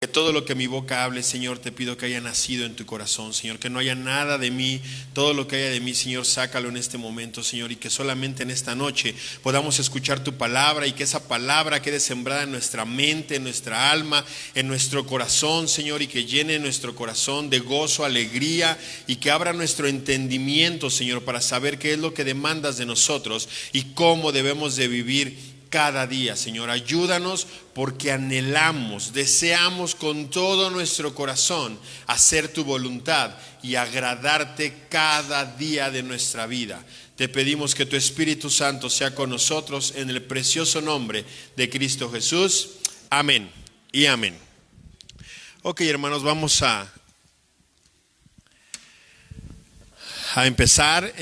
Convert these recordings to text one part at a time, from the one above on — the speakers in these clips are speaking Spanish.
Que todo lo que mi boca hable, Señor, te pido que haya nacido en tu corazón, Señor, que no haya nada de mí, todo lo que haya de mí, Señor, sácalo en este momento, Señor, y que solamente en esta noche podamos escuchar tu palabra y que esa palabra quede sembrada en nuestra mente, en nuestra alma, en nuestro corazón, Señor, y que llene nuestro corazón de gozo, alegría, y que abra nuestro entendimiento, Señor, para saber qué es lo que demandas de nosotros y cómo debemos de vivir cada día. Señor, ayúdanos porque anhelamos, deseamos con todo nuestro corazón hacer tu voluntad y agradarte cada día de nuestra vida. Te pedimos que tu Espíritu Santo sea con nosotros en el precioso nombre de Cristo Jesús. Amén y amén. Ok, hermanos, vamos a empezar.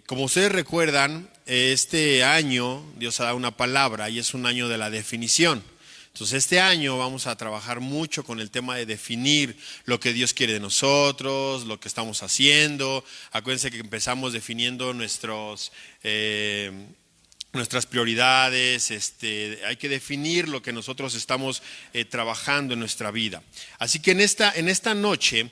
Como ustedes recuerdan, este año Dios ha dado una palabra y es un año de la definición. Entonces este año vamos a trabajar mucho con el tema de definir lo que Dios quiere de nosotros, lo que estamos haciendo. Acuérdense que empezamos definiendo nuestras prioridades. Hay que definir lo que nosotros estamos trabajando en nuestra vida. Así que en esta noche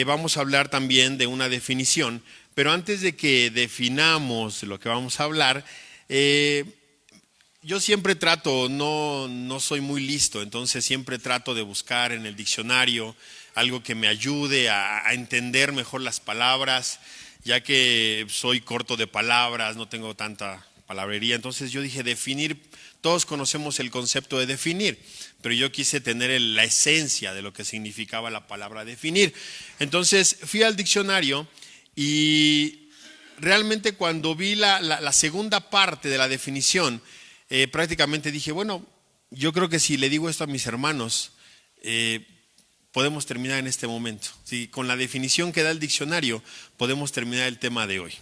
vamos a hablar también de una definición, pero antes de que definamos lo que vamos a hablar, yo siempre trato, no soy muy listo, entonces siempre trato de buscar en el diccionario algo que me ayude a entender mejor las palabras, ya que soy corto de palabras, no tengo tanta palabrería. Entonces yo dije definir, todos conocemos el concepto de definir, pero yo quise tener la esencia de lo que significaba la palabra definir. Entonces fui al diccionario y realmente cuando vi la segunda parte de la definición, prácticamente dije, bueno, yo creo que si le digo esto a mis hermanos, podemos terminar en este momento. ¿Sí? Con la definición que da el diccionario, podemos terminar el tema de hoy.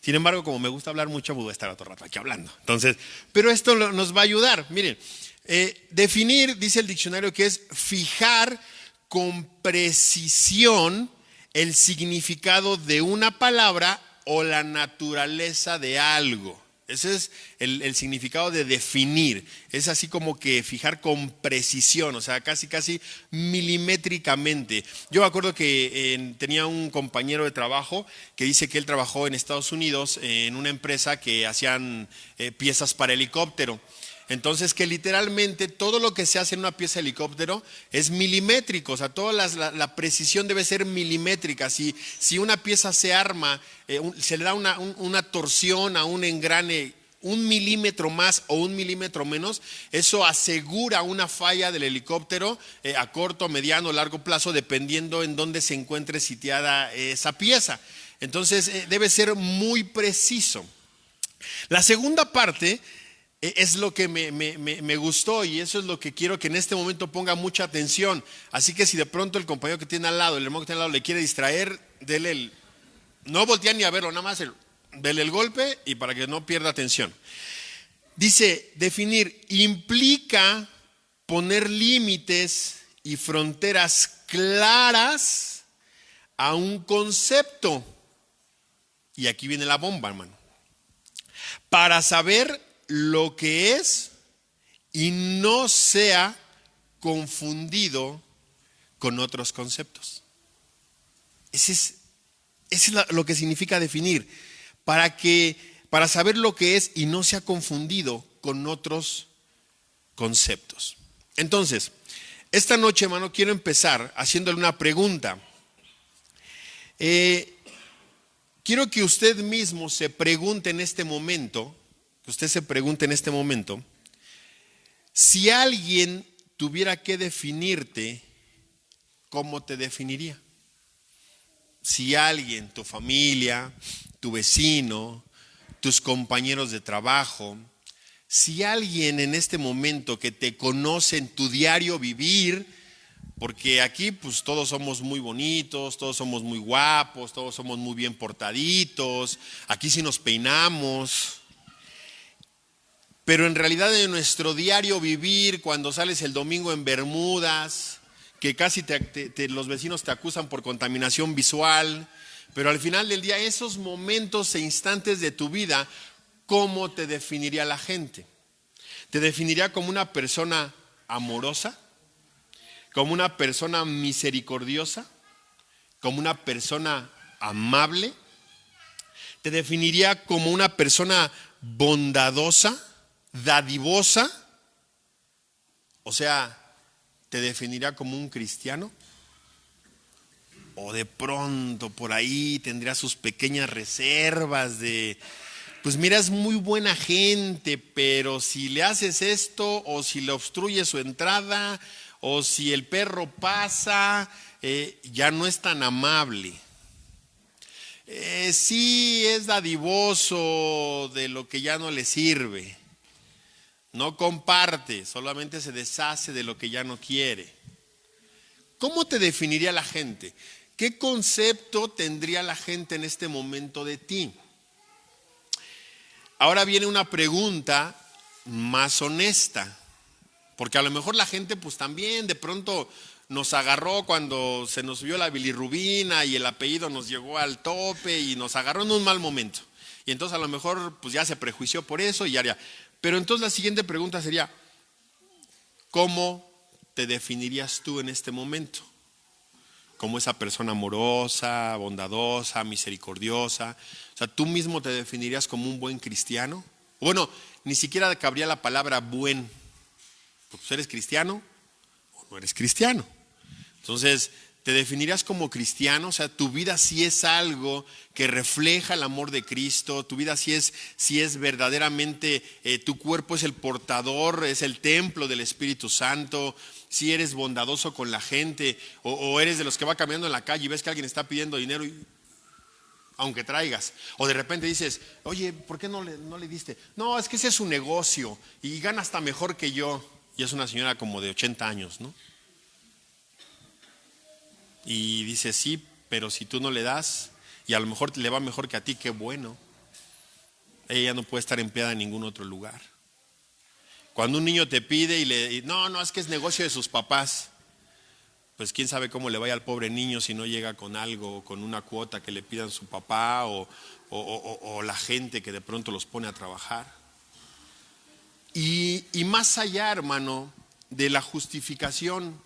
Sin embargo, como me gusta hablar mucho, voy a estar otro rato aquí hablando. Entonces, pero esto nos va a ayudar. Miren, definir, dice el diccionario, que es fijar con precisión el significado de una palabra o la naturaleza de algo. Ese es el significado de definir. Es así como que fijar con precisión, o sea, casi milimétricamente. Yo me acuerdo que tenía un compañero de trabajo que dice que él trabajó en Estados Unidos en una empresa que hacían piezas para helicóptero. Entonces que literalmente todo lo que se hace en una pieza de helicóptero es milimétrico, o sea, toda la precisión debe ser milimétrica. Si una pieza se arma, se le da una torsión a un engrane 1 milímetro más o 1 milímetro menos, eso asegura una falla del helicóptero a corto, mediano, largo plazo, dependiendo en dónde se encuentre sitiada esa pieza. Entonces debe ser muy preciso. La segunda parte es lo que me gustó y eso es lo que quiero que en este momento ponga mucha atención. Así que si de pronto el compañero que tiene al lado, el hermano que tiene al lado le quiere distraer, no voltea ni a verlo, nada más dele el golpe y para que no pierda atención. Dice, definir implica poner límites y fronteras claras a un concepto. Y aquí viene la bomba, hermano. Para saber lo que es y no sea confundido con otros conceptos. Ese es lo que significa definir, para saber lo que es y no sea confundido con otros conceptos. Entonces, esta noche, hermano, quiero empezar haciéndole una pregunta. Quiero que usted mismo se pregunte en este momento, si alguien tuviera que definirte, ¿cómo te definiría? Si alguien, tu familia, tu vecino, tus compañeros de trabajo, si alguien en este momento que te conoce en tu diario vivir, porque aquí pues todos somos muy bonitos, todos somos muy guapos, todos somos muy bien portaditos, aquí sí nos peinamos. Pero en realidad en nuestro diario vivir, cuando sales el domingo en bermudas, que casi los vecinos te acusan por contaminación visual, pero al final del día esos momentos e instantes de tu vida, ¿cómo te definiría la gente? ¿Te definiría como una persona amorosa? como una persona misericordiosa, como una persona amable? ¿Te definiría como una persona bondadosa, dadivosa? O sea, ¿te definiría como un cristiano? ¿O de pronto por ahí tendría sus pequeñas reservas de, pues mira, es muy buena gente, pero si le haces esto, o si le obstruyes su entrada, o si el perro pasa, ya no es tan amable? Sí es dadivoso de lo que ya no le sirve. No comparte, solamente se deshace de lo que ya no quiere. ¿Cómo te definiría la gente? ¿Qué concepto tendría la gente en este momento de ti? Ahora viene una pregunta más honesta, porque a lo mejor la gente pues también de pronto nos agarró cuando se nos subió la bilirrubina y el apellido nos llegó al tope y nos agarró en un mal momento. Y entonces a lo mejor pues ya se prejuició por eso y ya. Pero entonces la siguiente pregunta sería, ¿cómo te definirías tú en este momento? ¿Como esa persona amorosa, bondadosa, misericordiosa? O sea, ¿tú mismo te definirías como un buen cristiano? Bueno, ni siquiera cabría la palabra buen. Pues ¿eres cristiano o no eres cristiano? Entonces, ¿te definirías como cristiano? O sea, tu vida sí es algo que refleja el amor de Cristo, tu vida sí es verdaderamente, tu cuerpo es el portador, es el templo del Espíritu Santo, si eres bondadoso con la gente, o eres de los que va caminando en la calle y ves que alguien está pidiendo dinero, aunque traigas, o de repente dices, oye, ¿por qué no le diste? No, es que ese es su negocio y gana hasta mejor que yo, y es una señora como de 80 años, ¿no? Y dice, sí, pero si tú no le das, y a lo mejor le va mejor que a ti, qué bueno. Ella no puede estar empleada en ningún otro lugar. Cuando un niño te pide no, es que es negocio de sus papás, pues quién sabe cómo le vaya al pobre niño si no llega con algo, con una cuota que le pidan su papá o la gente que de pronto los pone a trabajar. Y más allá, hermano, de la justificación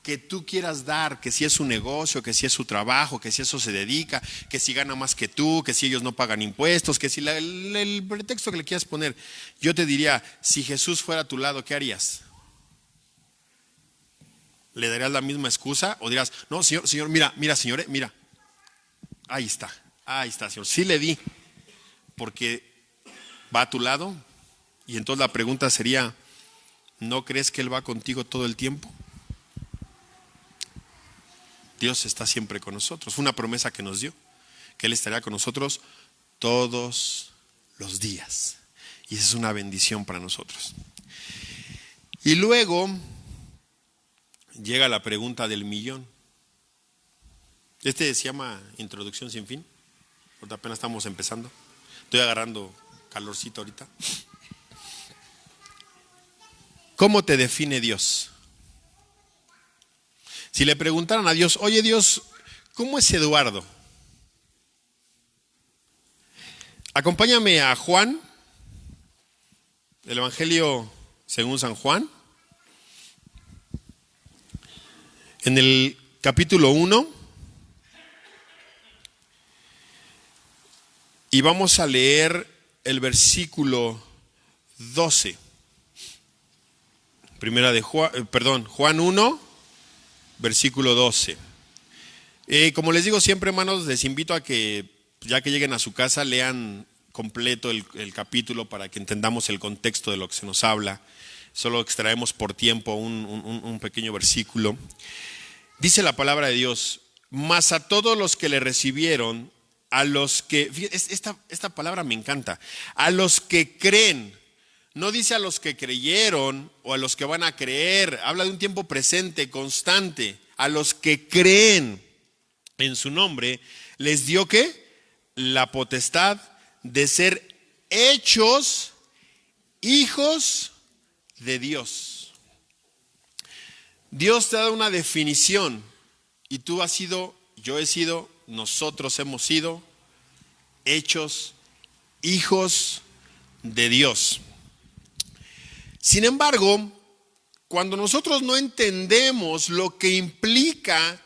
que tú quieras dar, que si es su negocio, que si es su trabajo, que si eso se dedica, que si gana más que tú, que si ellos no pagan impuestos, que si el pretexto que le quieras poner, yo te diría, si Jesús fuera a tu lado, ¿qué harías? ¿Le darías la misma excusa? ¿O dirás, no, señor, mira, señor, mira, ahí está, señor, sí le di, porque va a tu lado? Y entonces la pregunta sería, ¿no crees que Él va contigo todo el tiempo? Dios está siempre con nosotros. Fue una promesa que nos dio, que Él estaría con nosotros todos los días. Y esa es una bendición para nosotros. Y luego llega la pregunta del millón. Se llama Introducción sin fin, porque apenas estamos empezando. Estoy agarrando calorcito ahorita. ¿Cómo te define Dios? Si le preguntaran a Dios, oye Dios, ¿cómo es Eduardo? Acompáñame a Juan, el Evangelio según San Juan, en el capítulo 1, y vamos a leer el versículo 12. Juan 1, versículo 12. Como les digo siempre, hermanos, les invito a que, ya que lleguen a su casa, lean completo el capítulo para que entendamos el contexto de lo que se nos habla. Solo extraemos por tiempo un pequeño versículo. Dice la palabra de Dios, mas a todos los que le recibieron, a los que, esta palabra me encanta, a los que creen. No dice a los que creyeron o a los que van a creer, habla de un tiempo presente, constante. A los que creen en su nombre, les dio ¿qué? La potestad de ser hechos hijos de Dios. Dios te ha dado una definición y tú has sido, yo he sido, nosotros hemos sido hechos hijos de Dios. Sin embargo, cuando nosotros no entendemos lo que implica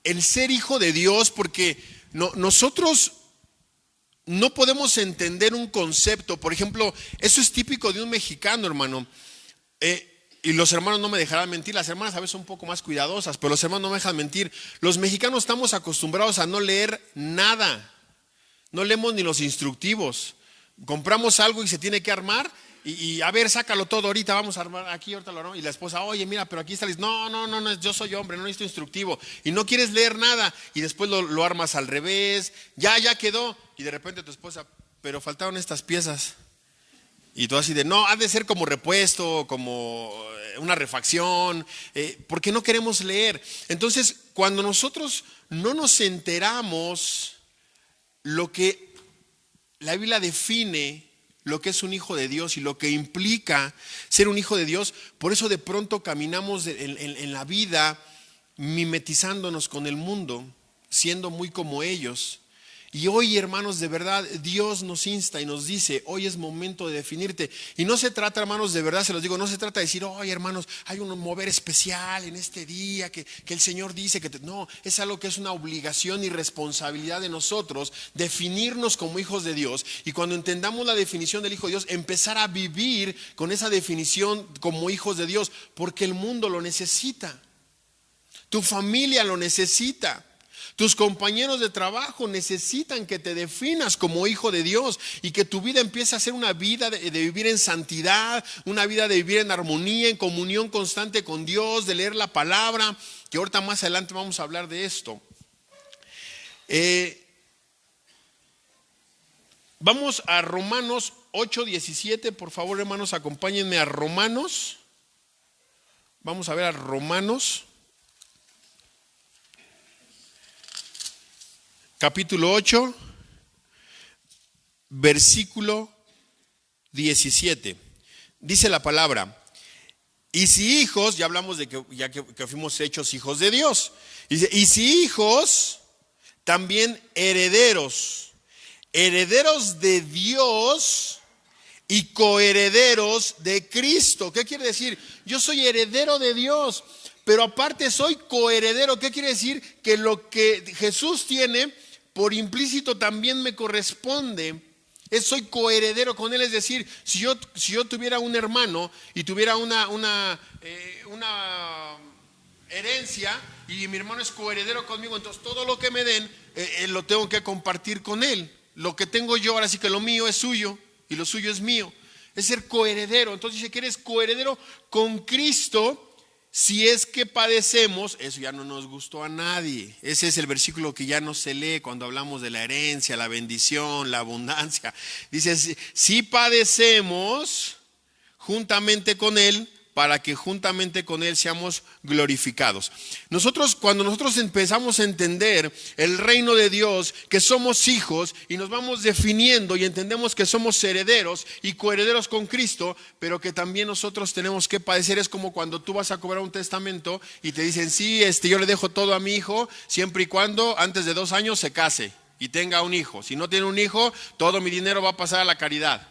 el ser hijo de Dios, porque nosotros no podemos entender un concepto. Por ejemplo, eso es típico de un mexicano, hermano. Y los hermanos no me dejarán mentir, las hermanas a veces son un poco más cuidadosas, pero los hermanos no me dejan mentir. Los mexicanos estamos acostumbrados a no leer nada. No leemos ni los instructivos. Compramos algo y se tiene que armar y a ver, sácalo todo ahorita, vamos a armar aquí, ahorita lo armamos. Y la esposa, oye, mira, pero aquí está. No, yo soy hombre, no necesito instructivo. Y no quieres leer nada y después lo armas al revés, ya quedó. Y de repente tu esposa, pero faltaron estas piezas. Y tú así de, no, ha de ser como repuesto, como una refacción, porque no queremos leer. Entonces, cuando nosotros no nos enteramos lo que la Biblia define, lo que es un hijo de Dios y lo que implica ser un hijo de Dios, por eso de pronto caminamos en la vida mimetizándonos con el mundo, siendo muy como ellos. Y hoy, hermanos, de verdad, Dios nos insta y nos dice, hoy es momento de definirte. Y no se trata, hermanos, de verdad se los digo, no se trata de decir, oye, hermanos, hay un mover especial en este día que el Señor dice que no, es algo que es una obligación y responsabilidad de nosotros, definirnos como hijos de Dios. Y cuando entendamos la definición del hijo de Dios, empezar a vivir con esa definición como hijos de Dios, porque el mundo lo necesita, tu familia lo necesita. Tus compañeros de trabajo necesitan que te definas como hijo de Dios y que tu vida empiece a ser una vida de vivir en santidad, una vida de vivir en armonía, en comunión constante con Dios, de leer la palabra, que ahorita más adelante vamos a hablar de esto. Vamos a Romanos 8:17, por favor, hermanos, acompáñenme a Romanos. Vamos a ver a Romanos. Capítulo 8, versículo 17. Dice la palabra, y si hijos, ya hablamos de que fuimos hechos hijos de Dios. Dice, y si hijos, también herederos, herederos de Dios y coherederos de Cristo. ¿Qué quiere decir? Yo soy heredero de Dios, pero aparte soy coheredero. ¿Qué quiere decir? Que lo que Jesús tiene, por implícito también me corresponde. Soy coheredero con él. Es decir, si yo tuviera un hermano y tuviera una herencia y mi hermano es coheredero conmigo, entonces todo lo que me den lo tengo que compartir con él. Lo que tengo yo, ahora sí que lo mío es suyo y lo suyo es mío. Es ser coheredero. Entonces dice que eres coheredero con Cristo. Si es que padecemos, eso ya no nos gustó a nadie. Ese es el versículo que ya no se lee cuando hablamos de la herencia, la bendición, la abundancia. Dice, si padecemos juntamente con Él, para que juntamente con Él seamos glorificados. Cuando nosotros empezamos a entender el reino de Dios, que somos hijos y nos vamos definiendo y entendemos que somos herederos y coherederos con Cristo, pero que también nosotros tenemos que padecer. Es como cuando tú vas a cobrar un testamento y te dicen, sí, yo le dejo todo a mi hijo, siempre y cuando antes de 2 años se case y tenga un hijo. Si no tiene un hijo, todo mi dinero va a pasar a la caridad.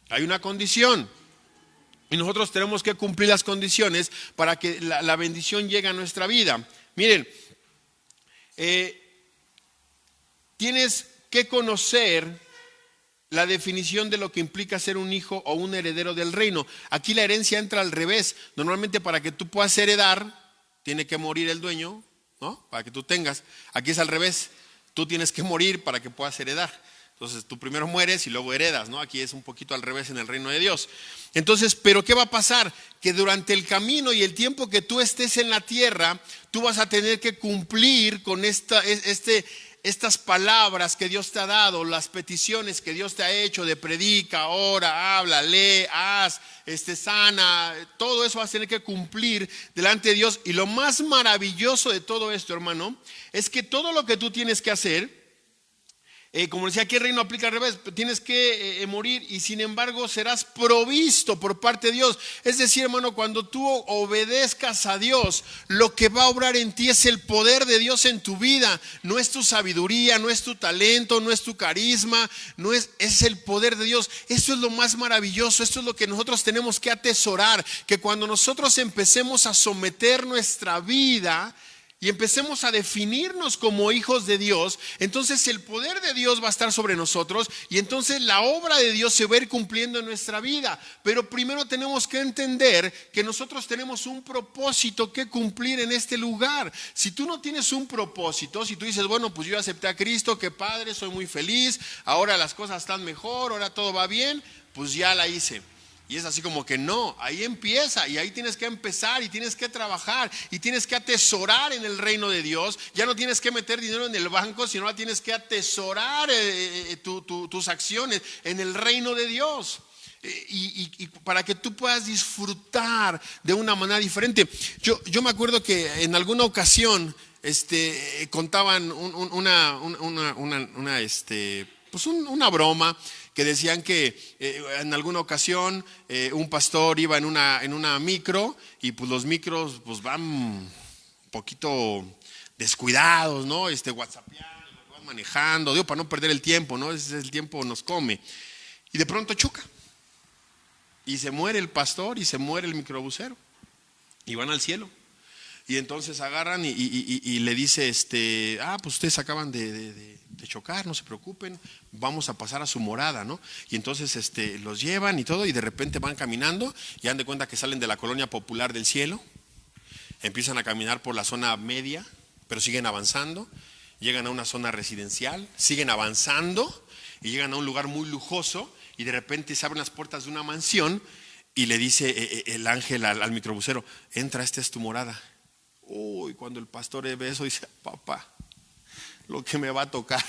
Hay una condición. Y nosotros tenemos que cumplir las condiciones para que la bendición llegue a nuestra vida. Miren, tienes que conocer la definición de lo que implica ser un hijo o un heredero del reino. Aquí la herencia entra al revés. Normalmente para que tú puedas heredar, tiene que morir el dueño, ¿no? Para que tú tengas. Aquí es al revés. Tú tienes que morir para que puedas heredar. Entonces tú primero mueres y luego heredas, ¿no? Aquí es un poquito al revés en el reino de Dios. Entonces, ¿pero qué va a pasar? Que durante el camino y el tiempo que tú estés en la tierra, tú vas a tener que cumplir con estas palabras que Dios te ha dado, las peticiones que Dios te ha hecho de predica, ora, habla, lee, haz, sana. Todo eso vas a tener que cumplir delante de Dios. Y lo más maravilloso de todo esto, hermano, es que todo lo que tú tienes que hacer Como decía, aquí el reino aplica al revés, tienes que morir y sin embargo serás provisto por parte de Dios. Es decir, hermano, cuando tú obedezcas a Dios, lo que va a obrar en ti es el poder de Dios en tu vida. No es tu sabiduría, no es tu talento, no es tu carisma, es el poder de Dios. Esto es lo más maravilloso, esto es lo que nosotros tenemos que atesorar, que cuando nosotros empecemos a someter nuestra vida y empecemos a definirnos como hijos de Dios, entonces el poder de Dios va a estar sobre nosotros y entonces la obra de Dios se va a ir cumpliendo en nuestra vida. Pero primero tenemos que entender que nosotros tenemos un propósito que cumplir en este lugar. Si tú no tienes un propósito, si tú dices, bueno, pues yo acepté a Cristo, qué padre, soy muy feliz, ahora las cosas están mejor, ahora todo va bien, pues ya la hice. Y es así como que no, ahí empieza y ahí tienes que empezar y tienes que trabajar y tienes que atesorar en el reino de Dios. Ya no tienes que meter dinero en el banco, sino ahora tienes que atesorar tus acciones en el reino de Dios. Y para que tú puedas disfrutar de una manera diferente. Yo me acuerdo que en alguna ocasión contaban una broma, que decían que en alguna ocasión un pastor iba en una micro y pues los micros pues van un poquito descuidados, ¿no? WhatsAppeando, van manejando, digo, para no perder el tiempo, ¿no? El tiempo nos come. Y de pronto choca. Y se muere el pastor y se muere el microbusero. Y van al cielo. Y entonces agarran y le dice, pues ustedes acaban de chocar, no se preocupen, vamos a pasar a su morada, ¿no? Y entonces los llevan y todo, y de repente van caminando, y dan de cuenta que salen de la colonia popular del cielo, empiezan a caminar por la zona media, pero siguen avanzando, llegan a una zona residencial, siguen avanzando, y llegan a un lugar muy lujoso, y de repente se abren las puertas de una mansión, y le dice el ángel al microbusero, entra, esta es tu morada. Uy, cuando el pastor ve eso dice, papá, lo que me va a tocar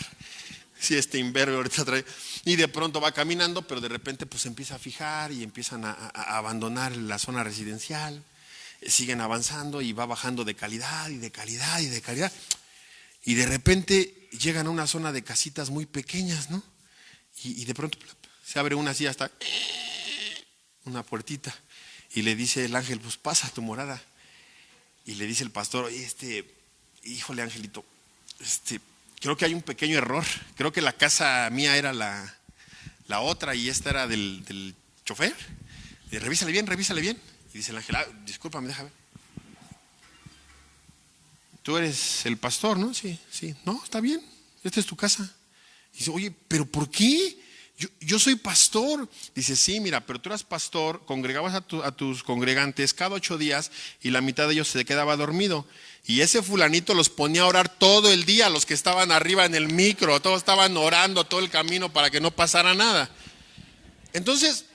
si este imberbe ahorita trae. Y de pronto va caminando, pero de repente pues empieza a fijar y empiezan a abandonar la zona residencial, siguen avanzando y va bajando de calidad y de calidad y de calidad. Y de repente llegan a una zona de casitas muy pequeñas, ¿no? Y de pronto se abre una así hasta una puertita y le dice el ángel, pues pasa a tu morada. Y le dice el pastor, híjole Angelito, creo que hay un pequeño error. Creo que la casa mía era la otra y esta era del chofer. Y revísale bien. Y dice el ángel, discúlpame, déjame. Tú eres el pastor, ¿no? Sí. No, está bien, esta es tu casa. Y dice, oye, ¿pero por qué? Yo soy pastor. Dice, sí, mira, pero tú eras pastor, congregabas a tus congregantes cada 8 días y la mitad de ellos se quedaba dormido. Y ese fulanito los ponía a orar todo el día, los que estaban arriba en el micro, todos estaban orando todo el camino para que no pasara nada. Entonces,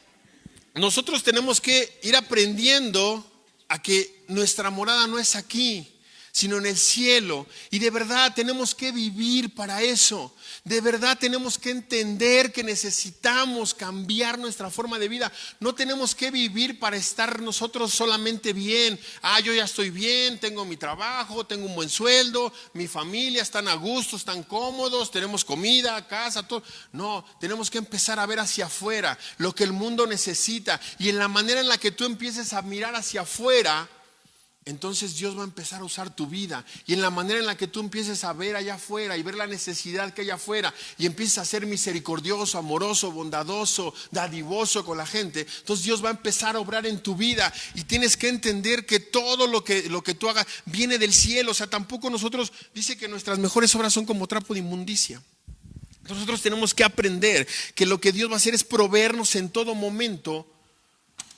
nosotros tenemos que ir aprendiendo a que nuestra morada no es aquí, sino en el cielo. Y de verdad tenemos que vivir para eso. De verdad tenemos que entender que necesitamos cambiar nuestra forma de vida. No tenemos que vivir para estar nosotros solamente bien. Yo ya estoy bien, tengo mi trabajo, tengo un buen sueldo, mi familia están a gusto, están cómodos, tenemos comida, casa, todo. No, tenemos que empezar a ver hacia afuera lo que el mundo necesita. Y en la manera en la que tú empieces a mirar hacia afuera, entonces Dios va a empezar a usar tu vida. Y en la manera en la que tú empieces a ver allá afuera y ver la necesidad que hay afuera y empieces a ser misericordioso, amoroso, bondadoso, dadivoso con la gente, entonces Dios va a empezar a obrar en tu vida. Y tienes que entender que todo lo que tú hagas viene del cielo. O sea, tampoco nosotros, dice que nuestras mejores obras son como trapo de inmundicia. Nosotros tenemos que aprender que lo que Dios va a hacer es proveernos en todo momento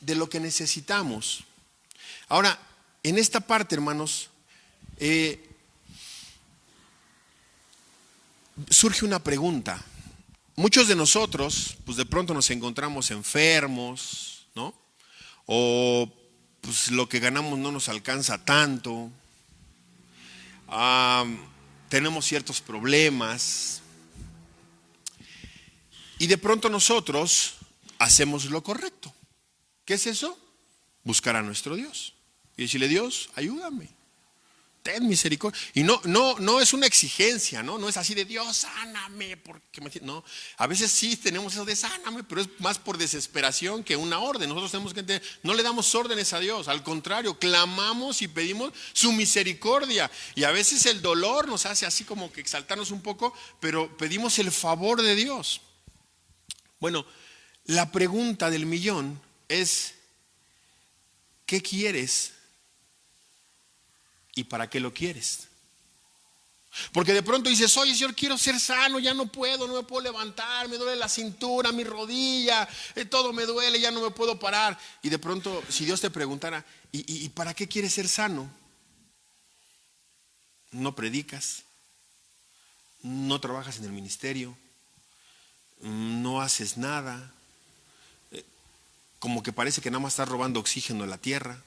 de lo que necesitamos. Ahora, en esta parte, hermanos, surge una pregunta. Muchos de nosotros, pues de pronto nos encontramos enfermos, ¿no? O pues lo que ganamos no nos alcanza tanto. Tenemos ciertos problemas. Y de pronto nosotros hacemos lo correcto. ¿Qué es eso? Buscar a nuestro Dios. Y decirle, Dios, ayúdame. ten misericordia. Y no es una exigencia, ¿no? No es así de Dios, sáname, no. A veces sí tenemos eso de sáname, pero es más por desesperación que una orden. Nosotros tenemos que entender, no le damos órdenes a Dios, al contrario, clamamos y pedimos su misericordia. Y a veces el dolor nos hace así como que exaltarnos un poco, pero pedimos el favor de Dios. Bueno, la pregunta del millón es, ¿qué quieres? ¿Y para qué lo quieres? Porque de pronto dices, oye Señor, quiero ser sano, ya no me puedo levantar, me duele la cintura, mi rodilla, todo me duele, ya no me puedo parar. Y de pronto, si Dios te preguntara, ¿y para qué quieres ser sano? No predicas, no trabajas en el ministerio, no haces nada, como que parece que nada más estás robando oxígeno a la tierra.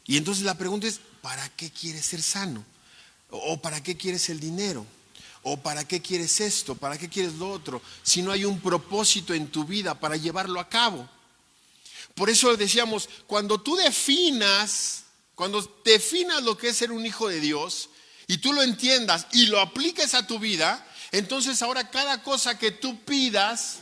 Y entonces la pregunta es, ¿para qué quieres ser sano? ¿O para qué quieres el dinero? ¿O para qué quieres esto? ¿Para qué quieres lo otro? Si no hay un propósito en tu vida para llevarlo a cabo. Por eso decíamos, cuando definas lo que es ser un hijo de Dios y tú lo entiendas y lo apliques a tu vida, entonces ahora cada cosa que tú pidas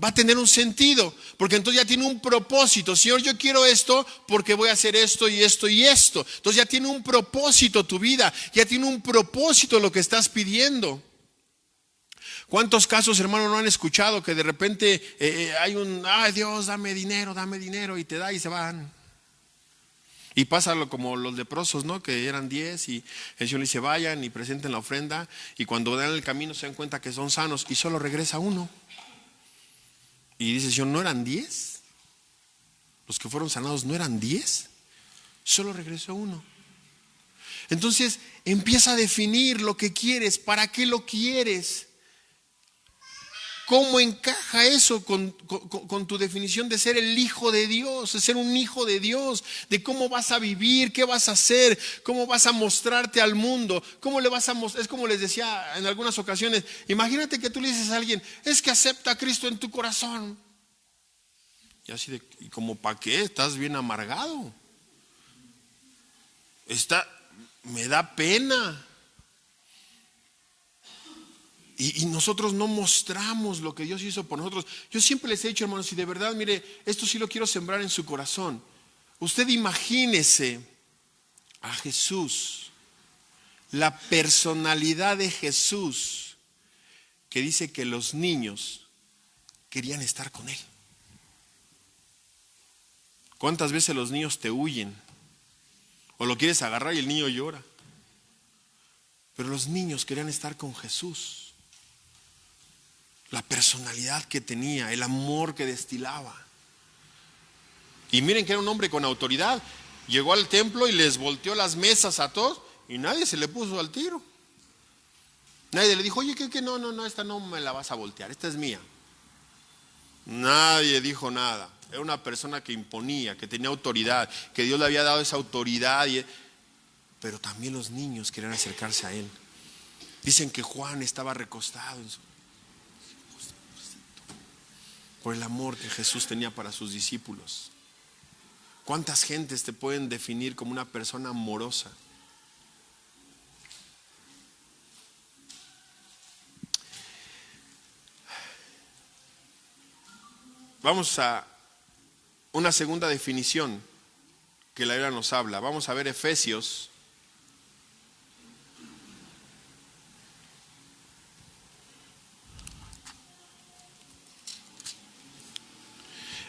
va a tener un sentido, porque entonces ya tiene un propósito. Señor, yo quiero esto porque voy a hacer esto y esto y esto. Entonces ya tiene un propósito tu vida, ya tiene un propósito lo que estás pidiendo. ¿Cuántos casos, hermano, no han escuchado que de repente hay ay Dios, dame dinero, y te da y se van? Y pasa como los leprosos, ¿no? Que eran 10 y el Señor le dice, vayan y presenten la ofrenda, y cuando dan el camino se dan cuenta que son sanos y solo regresa uno. Y dice, Señor, ¿no eran 10? Los que fueron sanados, ¿no eran 10? Solo regresó uno. Entonces empieza a definir lo que quieres, para qué lo quieres. ¿Cómo encaja eso con tu definición de ser el hijo de Dios, de ser un hijo de Dios, de cómo vas a vivir, qué vas a hacer, cómo vas a mostrarte al mundo, cómo le vas a mostrar? Es como les decía en algunas ocasiones, imagínate que tú le dices a alguien, es que acepta a Cristo en tu corazón. Y así de, ¿y como para qué? Estás bien amargado. Me da pena. Y nosotros no mostramos lo que Dios hizo por nosotros. Yo siempre les he dicho, hermanos, si de verdad, mire, esto sí lo quiero sembrar en su corazón. Usted imagínese a Jesús, la personalidad de Jesús, que dice que los niños querían estar con Él. ¿Cuántas veces los niños te huyen? O lo quieres agarrar y el niño llora. Pero los niños querían estar con Jesús. La personalidad que tenía, el amor que destilaba. Y miren que era un hombre con autoridad. Llegó al templo y les volteó las mesas a todos y nadie se le puso al tiro. Nadie le dijo, oye, que no, esta no me la vas a voltear, esta es mía. Nadie dijo nada. Era una persona que imponía, que tenía autoridad, que Dios le había dado esa autoridad. Pero también los niños querían acercarse a Él. Dicen que Juan estaba recostado por el amor que Jesús tenía para sus discípulos. ¿Cuántas gentes te pueden definir como una persona amorosa? Vamos a una segunda definición que la Biblia nos habla. Vamos a ver Efesios.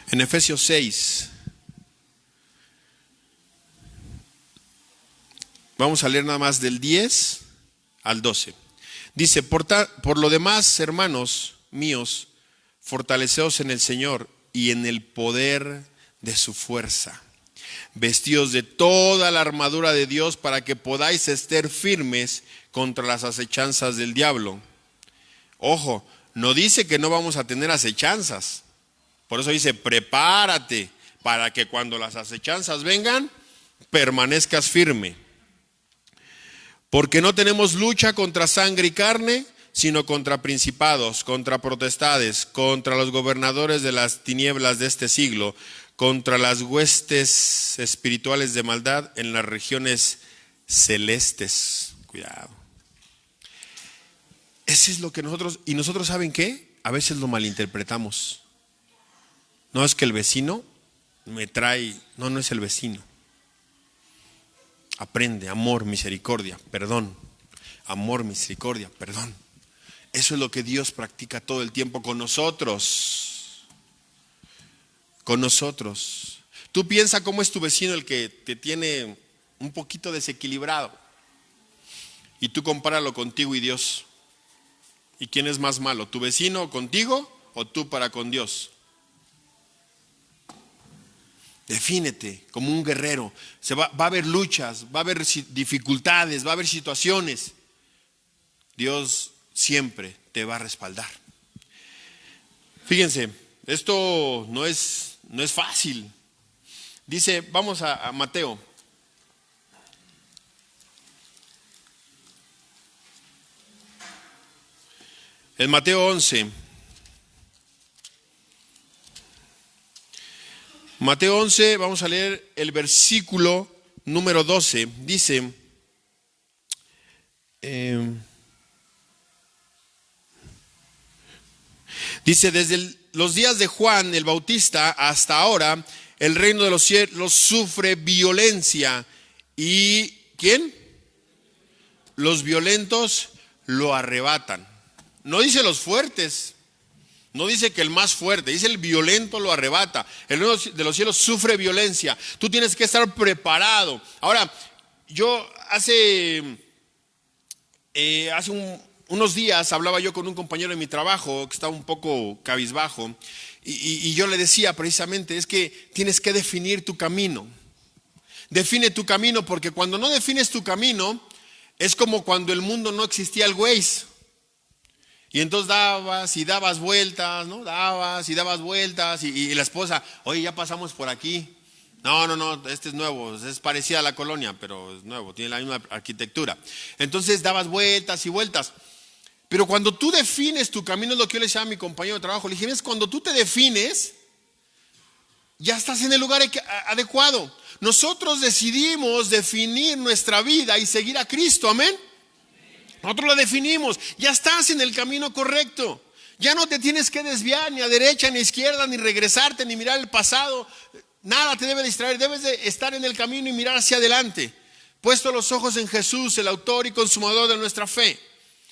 En Efesios 6, vamos a leer nada más del 10 al 12. Dice, por lo demás, hermanos míos, fortaleceos en el Señor y en el poder de su fuerza. Vestidos de toda la armadura de Dios para que podáis estar firmes contra las acechanzas del diablo. Ojo, no dice que no vamos a tener acechanzas. Por eso dice, prepárate para que cuando las acechanzas vengan, permanezcas firme. Porque no tenemos lucha contra sangre y carne, sino contra principados, contra potestades, contra los gobernadores de las tinieblas de este siglo, contra las huestes espirituales de maldad en las regiones celestes. Cuidado. Ese es lo que nosotros, ¿saben qué? A veces lo malinterpretamos. No es que el vecino me trae, no es el vecino. Aprende, amor, misericordia, perdón. Amor, misericordia, perdón. Eso es lo que Dios practica todo el tiempo con nosotros. Con nosotros. Tú piensa cómo es tu vecino el que te tiene un poquito desequilibrado. Y tú compáralo contigo y Dios. ¿Y quién es más malo? ¿Tu vecino contigo o tú para con Dios? Defínete como un guerrero. Va a haber luchas, va a haber dificultades, va a haber situaciones. Dios siempre te va a respaldar. Fíjense, esto no es fácil. Dice, vamos a Mateo. En Mateo 11. Mateo 11, vamos a leer el versículo número 12. Dice, desde los días de Juan el Bautista hasta ahora, el reino de los cielos sufre violencia. ¿Y quién? Los violentos lo arrebatan. No dice los fuertes. No dice que el más fuerte, dice el violento lo arrebata. El reino de los cielos sufre violencia. Tú tienes que estar preparado. Ahora, yo hace unos días hablaba yo con un compañero de mi trabajo que estaba un poco cabizbajo y yo le decía precisamente, es que tienes que definir tu camino. Define tu camino, porque cuando no defines tu camino es como cuando el mundo no existía el Waze. Y entonces dabas vueltas, ¿no? Dabas vueltas y la esposa, oye, ya pasamos por aquí. No, este es nuevo, es parecida a la colonia, pero es nuevo, tiene la misma arquitectura. Entonces dabas vueltas y vueltas. Pero cuando tú defines tu camino, es lo que yo le decía a mi compañero de trabajo, le dije, ¿ves? Cuando tú te defines, ya estás en el lugar adecuado. Nosotros decidimos definir nuestra vida y seguir a Cristo, amén. Nosotros lo definimos, ya estás en el camino correcto. Ya no te tienes que desviar ni a derecha ni a izquierda, ni regresarte, ni mirar el pasado. Nada te debe distraer, debes de estar en el camino y mirar hacia adelante. Puesto los ojos en Jesús, el autor y consumador de nuestra fe.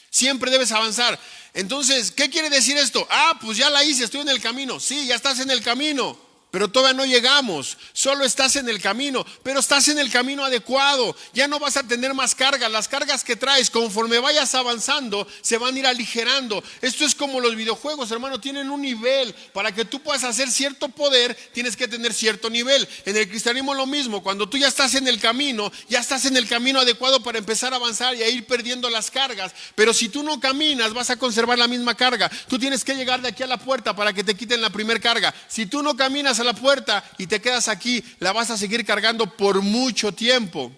Siempre debes avanzar. Entonces, ¿qué quiere decir esto? Pues ya la hice, estoy en el camino. Sí, ya estás en el camino. Pero todavía no llegamos, solo estás en el camino, pero estás en el camino adecuado. Ya no vas a tener más cargas, las cargas que traes conforme vayas avanzando se van a ir aligerando. Esto es como los videojuegos, hermano, tienen un nivel. Para que tú puedas hacer cierto poder, tienes que tener cierto nivel. En el cristianismo lo mismo, cuando tú ya estás en el camino, ya estás en el camino adecuado para empezar a avanzar y a ir perdiendo las cargas. Pero si tú no caminas, vas a conservar la misma carga. Tú tienes que llegar de aquí a la puerta para que te quiten la primer carga. Si tú no caminas a la puerta y te quedas aquí, la vas a seguir cargando por mucho tiempo,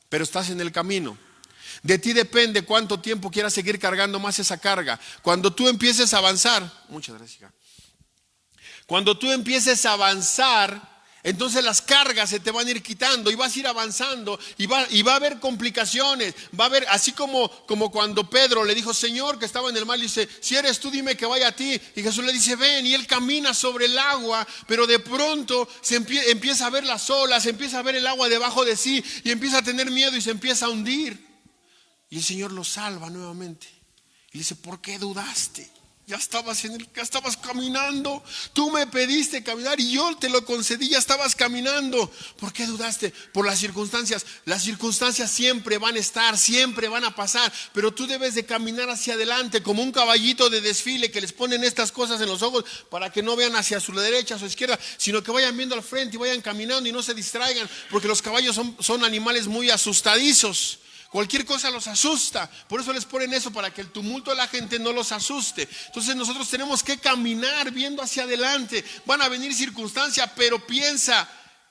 pero estás en el camino. De ti depende cuánto tiempo quieras seguir cargando más esa carga. Cuando tú empieces a avanzar, muchas gracias. Cuando tú empieces a avanzar, entonces las cargas se te van a ir quitando y vas a ir avanzando y va a haber complicaciones. Va a haber, así como cuando Pedro le dijo, Señor, que estaba en el mar, le dice, si eres tú, dime que vaya a ti. Y Jesús le dice, ven, y él camina sobre el agua, pero de pronto empieza a ver las olas, empieza a ver el agua debajo de sí y empieza a tener miedo y se empieza a hundir. Y el Señor lo salva nuevamente y le dice, ¿por qué dudaste? Ya estabas caminando. Tú me pediste caminar y yo te lo concedí. Ya estabas caminando. ¿Por qué dudaste? Por las circunstancias. Las circunstancias siempre van a estar, siempre van a pasar. Pero tú debes de caminar hacia adelante como un caballito de desfile que les ponen estas cosas en los ojos para que no vean hacia su derecha, a su izquierda, sino que vayan viendo al frente y vayan caminando y no se distraigan, porque los caballos son animales muy asustadizos. Cualquier cosa los asusta, por eso les ponen eso, para que el tumulto de la gente no los asuste. Entonces nosotros tenemos que caminar viendo hacia adelante. Van a venir circunstancias, pero piensa,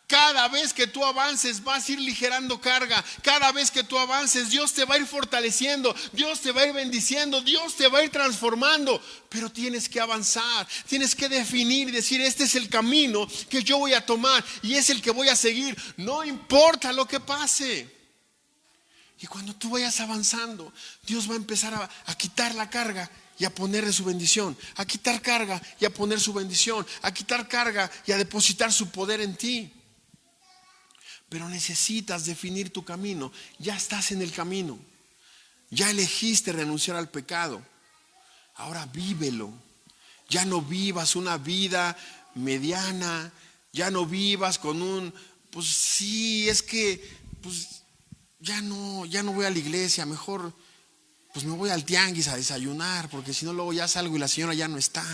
cada vez que tú avances vas a ir ligerando carga. Cada vez que tú avances, Dios te va a ir fortaleciendo, Dios te va a ir bendiciendo, Dios te va a ir transformando. Pero tienes que avanzar, tienes que definir y decir, este es el camino que yo voy a tomar y es el que voy a seguir. No importa lo que pase. Y cuando tú vayas avanzando, Dios va a empezar a quitar la carga y a ponerle su bendición, a quitar carga y a poner su bendición, a quitar carga y a depositar su poder en ti. Pero necesitas definir tu camino. Ya estás en el camino. Ya elegiste renunciar al pecado. Ahora vívelo. Ya no vivas una vida mediana. Ya no vivas con un, pues sí, es que, pues ya no voy a la iglesia, mejor pues me voy al tianguis a desayunar, porque si no luego ya salgo y la señora ya no está.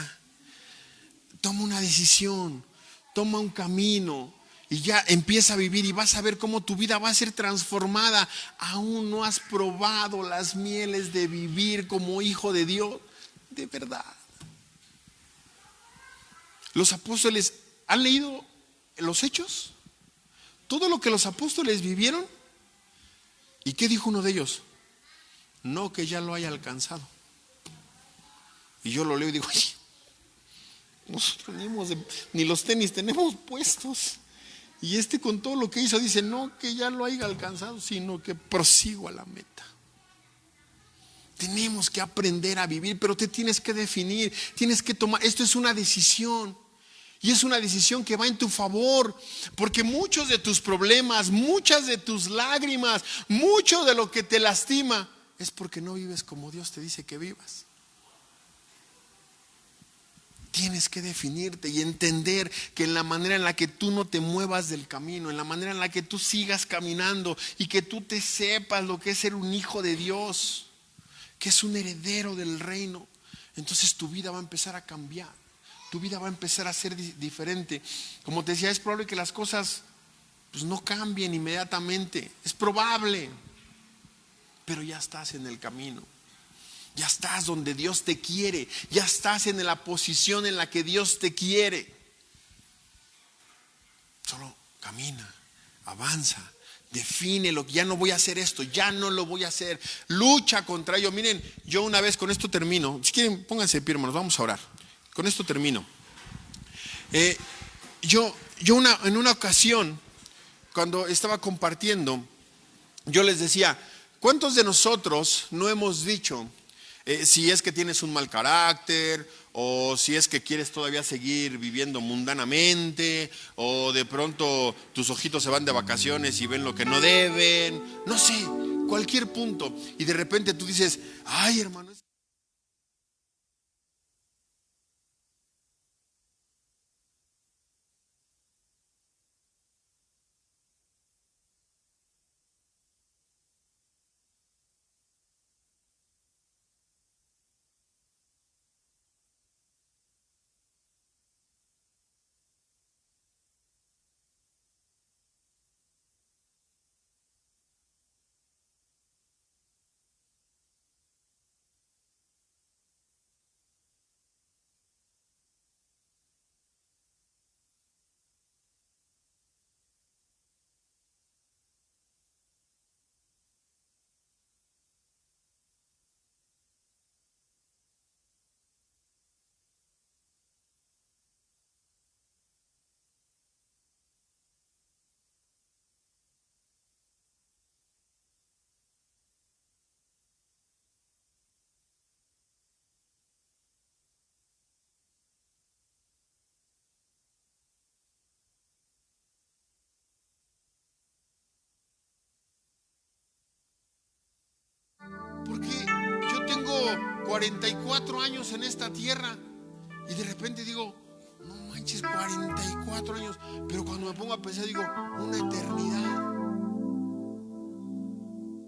Toma una decisión, toma un camino y ya empieza a vivir y vas a ver cómo tu vida va a ser transformada. Aún no has probado las mieles de vivir como hijo de Dios, de verdad. Los apóstoles, ¿han leído los Hechos? Todo lo que los apóstoles vivieron. ¿Y qué dijo uno de ellos? No que ya lo haya alcanzado. Y yo lo leo y digo, oye, nosotros ni los tenis tenemos puestos. Y con todo lo que hizo dice, no que ya lo haya alcanzado, sino que prosigo a la meta. Tenemos que aprender a vivir, pero te tienes que definir, tienes que tomar, esto es una decisión. Y es una decisión que va en tu favor, porque muchos de tus problemas, muchas de tus lágrimas, mucho de lo que te lastima, es porque no vives como Dios te dice que vivas. Tienes que definirte y entender que en la manera en la que tú no te muevas del camino, en la manera en la que tú sigas caminando y que tú te sepas lo que es ser un hijo de Dios, que es un heredero del reino, entonces tu vida va a empezar a cambiar. Tu vida va a empezar a ser diferente. Como te decía, es probable que las cosas pues no cambien inmediatamente. Es probable. Pero ya estás en el camino. Ya estás donde Dios te quiere. Ya estás en la posición en la que Dios te quiere. Solo camina, avanza, define lo que ya no voy a hacer esto, ya no lo voy a hacer. Lucha contra ello. Miren, yo una vez con esto termino. Si quieren, pónganse de pie, hermanos, vamos a orar. Con esto termino. Yo en una ocasión, cuando estaba compartiendo, yo les decía, ¿cuántos de nosotros no hemos dicho, si es que tienes un mal carácter, o si es que quieres todavía seguir viviendo mundanamente, o de pronto tus ojitos se van de vacaciones y ven lo que no deben, no sé, cualquier punto, y de repente tú dices, ay, hermano, porque yo tengo 44 años en esta tierra y de repente digo, no manches, 44 años, pero cuando me pongo a pensar digo, una eternidad.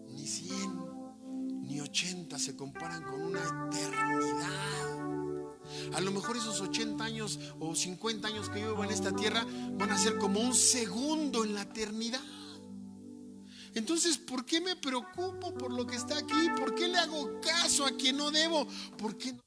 Ni 100 ni 80 se comparan con una eternidad. A lo mejor esos 80 años o 50 años que yo vivo en esta tierra van a ser como un segundo en la eternidad. Entonces, ¿por qué me preocupo por lo que está aquí? ¿Por qué le hago caso a quien no debo? ¿Por qué no?